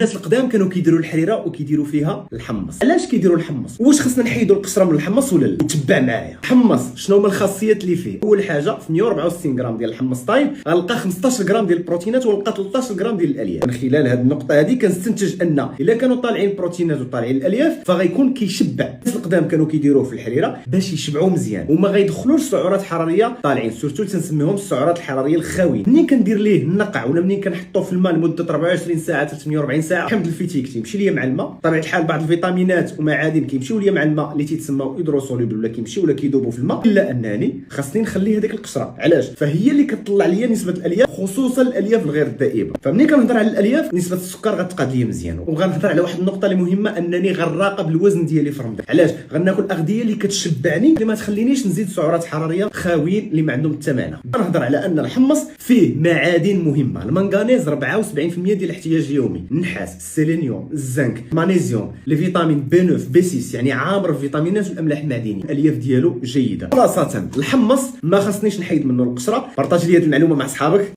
الناس القدام كانوا كيديروا الحريره وكيديروا فيها الحمص. علاش كيديروا الحمص؟ واش خصنا نحيدوا القشره من الحمص ولا لا؟ تبع معايا. الحمص شنو هما الخاصيات اللي فيه؟ اول حاجه في 164 غرام ديال الحمص طايب غنلقى 15 غرام ديال البروتينات ونلقى 13 غرام ديال الالياف. من خلال هذه النقطه هذه كنستنتج ان الا كانوا طالعين البروتينات وطالعين الالياف فغيكون كيشبع. الناس القدام كانوا كيديروه في الحريره باش يشبعوا مزيان وما غيدخلوش سعرات حراريه طالعين، سورتو تنسميهم السعرات الحراريه الخاويه. منين كندير ليه النقع ولا منين كنحطوه في الماء لمده 24 ساعه 340 ساعه الحمض الفيتيك تيمشي ليا مع الماء. بطبيعه الحال بعض الفيتامينات ومعادن كيمشيو ليا مع الماء اللي تيتسموا هيدروسوليبل ولا كيمشيو ولا كيذوبوا في الماء، الا انني خاصني نخلي هذيك القشره. علاش؟ فهي اللي كتطلع ليا نسبه الالياف، خصوصا الالياف الغير الدائبه. فمنين كنهضر على الالياف نسبه السكر غتقاد ليا مزيان. وغنهضر على واحد النقطه اللي مهمه، انني غنراقب الوزن ديالي في رمضان. علاش؟ غناكل اغذيه اللي كتشبعني اللي ما تخلينيش نزيد سعرات حراريه خاويين اللي ما عندهم الثمانه. غنهضر على ان الحمص فيه معادن مهمه، المنغنيز 74% ديال الاحتياج اليومي، النحاس، السيلينيوم، الزنك، المغنيسيوم، لي فيتامين B9 B6، يعني عامر الفيتامينات والاملاح المعدنيه. الالياف ديالو جيده. خلاصه الحمص ما خصنيش نحيد منه القشره. بارطاجي لي هذه المعلومه مع اصحابك.